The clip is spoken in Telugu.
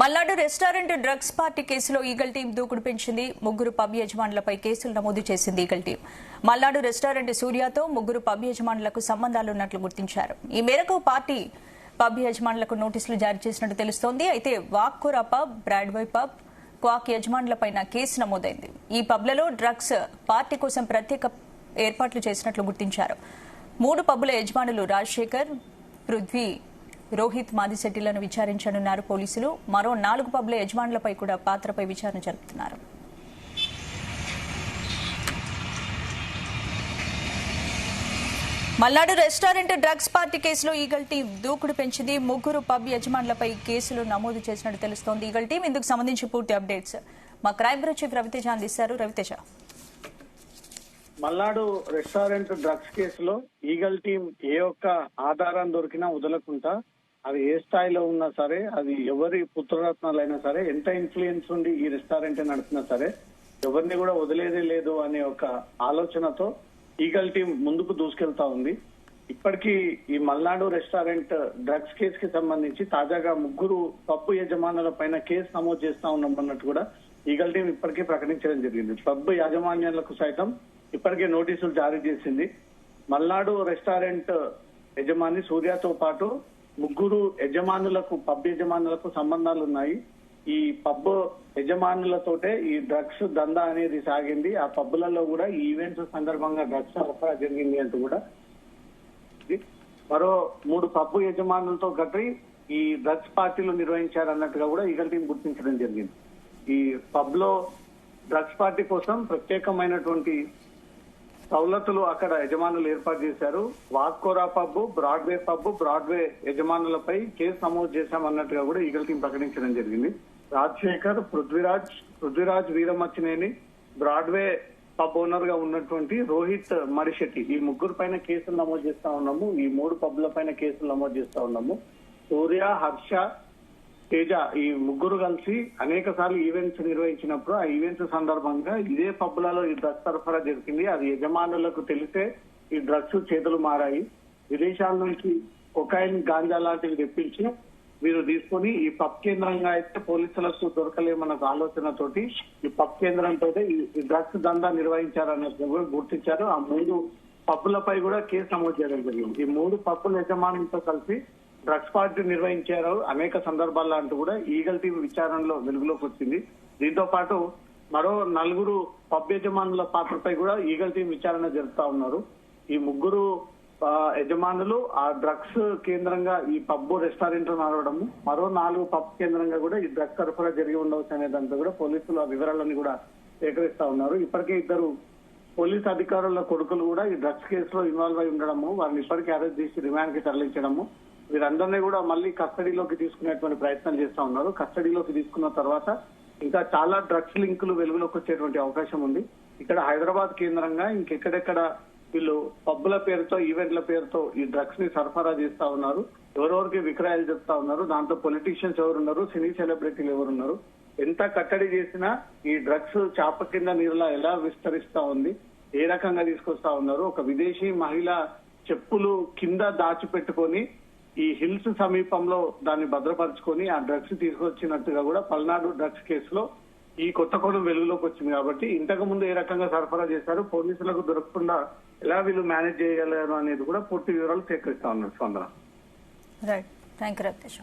మల్నాడు రెస్టారెంట్ డ్రగ్స్ పార్టీ కేసులో ఈగల్ టీం దూకుడు పెంచింది. ముగ్గురు పబ్ యజమానులపై కేసులు నమోదు చేసింది ఈగల్ టీం. మల్నాడు రెస్టారెంట్ సూర్యతో ముగ్గురు పబ్ యజమానులకు సంబంధాలున్నట్లు గుర్తించారు. ఈ మేరకు పార్టీ పబ్ యజమానులకు నోటీసులు జారీ చేసినట్టు తెలుస్తోంది. అయితే వాక్కూర పబ్, బ్రాడ్వే పబ్, క్వాక్ యజమానులపైన కేసు నమోదైంది. ఈ పబ్లలో డ్రగ్స్ పార్టీ కోసం ప్రత్యేక ఏర్పాట్లు చేసినట్లు గుర్తించారు. 3 పబ్బుల యజమానులు రాజశేఖర్, పృథ్వీ, రోహిత్ మాదిశెట్టిలను విచారించనున్నారు పోలీసులు. మరో 4 పబ్ల యజమానులపై కూడా పాత్రపై విచారణ జరుపుతున్నారు. మల్నాడు రెస్టారెంట్ డ్రగ్స్ పార్టీ కేసులో ఈగల్ టీం దూకుడు పెంచింది. ముగ్గురు పబ్ యజమానులపై కేసులు నమోదు చేసినట్టు తెలుస్తోంది ఈగల్ టీం. ఇందుకు సంబంధించి పూర్తి అప్డేట్స్ మా క్రైమ్ బ్యూరో చీఫ్ రవితేజ అందిస్తారు. రవితేజ, మల్నాడు రెస్టారెంట్ డ్రగ్స్ కేసులో ఈగల్ టీం ఏ ఒక్క ఆధారం దొరికినా వదలకుండా, అది ఏ స్థాయిలో ఉన్నా సరే, అది ఎవరి పుత్రరత్నాలైనా సరే, ఎంత ఇన్ఫ్లుయెన్స్ ఉండి ఈ రెస్టారెంట్ నడుపుతున్నా సరే, ఎవరిని కూడా వదిలేదే లేదు అనే ఒక ఆలోచనతో ఈగల్ టీం ముందుకు దూసుకెళ్తా ఉంది. ఇప్పటికీ ఈ మల్నాడు రెస్టారెంట్ డ్రగ్స్ కేసుకి సంబంధించి తాజాగా 3 పబ్బు యజమానుల పైన కేసు నమోదు చేస్తా ఉన్నామన్నట్టు కూడా ఈగల్ టీం ఇప్పటికే ప్రకటించడం జరిగింది. పబ్బు యాజమాన్యాలకు సైతం ఇప్పటికే నోటీసులు జారీ చేసింది. మల్నాడు రెస్టారెంట్ యజమాని సూర్యతో పాటు 3 యజమానులకు, పబ్ యజమానులకు సంబంధాలు ఉన్నాయి. ఈ పబ్ యజమానులతోటే ఈ డ్రగ్స్ దందా అనేది సాగింది. ఆ పబ్బులలో కూడా ఈ ఈవెంట్స్ సందర్భంగా డ్రగ్స్ సరఫరా జరిగింది అంటూ కూడా మరో 3 పబ్బు యజమానులతో గట్టి ఈ డ్రగ్స్ పార్టీలు నిర్వహించారన్నట్టుగా కూడా ఈగల్ టీం గుర్తించడం జరిగింది. ఈ పబ్ లో డ్రగ్స్ పార్టీ కోసం ప్రత్యేకమైనటువంటి సౌలతులు అక్కడ యజమానులు ఏర్పాటు చేశారు. వాక్కూర పబ్, బ్రాడ్వే పబ్, బ్రాడ్వే యజమానులపై కేసు నమోదు చేశామన్నట్టుగా కూడా ఈగల్ టీం ప్రకటించడం జరిగింది. Rajasekhar, Prithviraj Veeramachaneni, Broadway pub owner గా ఉన్నటువంటి రోహిత్ మడిశెట్టి, ఈ 3 పైన కేసులు నమోదు చేస్తా ఉన్నాము. ఈ 3 పబ్ల పైన కేసులు నమోదు చేస్తా ఉన్నాము. సూర్య, హర్ష, తేజ, ఈ 3 కలిసి అనేక సార్లు ఈవెంట్స్ నిర్వహించినప్పుడు ఆ ఈవెంట్స్ సందర్భంగా ఇదే పబ్బులలో ఈ డ్రగ్స్ సరఫరా జరిగింది. అది యజమానులకు తెలిసే ఈ డ్రగ్స్ చేతులు మారాయి. విదేశాల నుంచి కొకైన్, గాంజా లాంటివి తెప్పించి వీరు తీసుకుని ఈ పబ్ కేంద్రంగా అయితే పోలీసులకు దొరకలేమన్న ఆలోచనతోటి ఈ పబ్ కేంద్రంతో ఈ డ్రగ్స్ దందా నిర్వహించారన్నట్టు కూడా గుర్తించారు. ఆ 3 పబ్బులపై కూడా కేసు నమోదు చేయడం జరిగింది. ఈ 3 పబ్బుల యజమానులతో కలిసి డ్రగ్స్ పార్టీ నిర్వహించారు అనేక సందర్భాల్లో అంటూ కూడా ఈగల్ టీం విచారణలో వెలుగులోకి వచ్చింది. దీంతో పాటు మరో 4 పబ్ యజమానుల పాత్రపై కూడా ఈగల్ టీం విచారణ జరుపుతా ఉన్నారు. ఈ 3 యజమానులు ఆ డ్రగ్స్ కేంద్రంగా ఈ పబ్ రెస్టారెంట్ నడవడము, మరో 4 పబ్ కేంద్రంగా కూడా ఈ డ్రగ్స్ సరఫరా జరిగి ఉండవచ్చు అనే దాంతో కూడా పోలీసులు ఆ వివరాలను కూడా సేకరిస్తా ఉన్నారు. ఇప్పటికే 2 పోలీస్ అధికారుల కొడుకులు కూడా ఈ డ్రగ్స్ కేసులో ఇన్వాల్వ్ అయి ఉండడము, వారిని ఇప్పటికే అరెస్ట్ చేసి రిమాండ్ కి తరలించడము, వీరందరినీ కూడా మళ్ళీ కస్టడీలోకి తీసుకునేటువంటి ప్రయత్నం చేస్తా ఉన్నారు. కస్టడీలోకి తీసుకున్న తర్వాత ఇంకా చాలా డ్రగ్స్ లింకులు వెలుగులోకి వచ్చేటువంటి అవకాశం ఉంది. ఇక్కడ హైదరాబాద్ కేంద్రంగా ఇంకెక్కడెక్కడ వీళ్ళు పబ్బుల పేరుతో, ఈవెంట్ల పేరుతో ఈ డ్రగ్స్ ని సరఫరా చేస్తా ఉన్నారు, ఎవరెవరికి విక్రయాలు చెప్తా ఉన్నారు, దాంతో పొలిటీషియన్స్ ఎవరున్నారు, సినీ సెలబ్రిటీలు ఎవరున్నారు, ఎంత కట్టడి చేసినా ఈ డ్రగ్స్ చాప కింద నీరులా ఎలా విస్తరిస్తా ఉంది, ఏ రకంగా తీసుకొస్తా ఉన్నారు. ఒక విదేశీ మహిళ చెప్పులు కింద దాచిపెట్టుకొని ఈ హిల్స్ సమీపంలో దాన్ని భద్రపరుచుకొని ఆ డ్రగ్స్ తీసుకొచ్చినట్టుగా కూడా పల్నాడు డ్రగ్స్ కేసులో ఈ కొత్త కోణం వెలుగులోకి వచ్చింది. కాబట్టి ఇంతకు ముందు ఏ రకంగా సరఫరా చేశారు, పోలీసులకు దొరకకుండా ఎలా వీళ్ళు మేనేజ్ చేయగలరు అనేది కూడా పూర్తి వివరాలు సేకరిస్తా ఉన్నారు. స్పందన. Right, thank you Raviteja.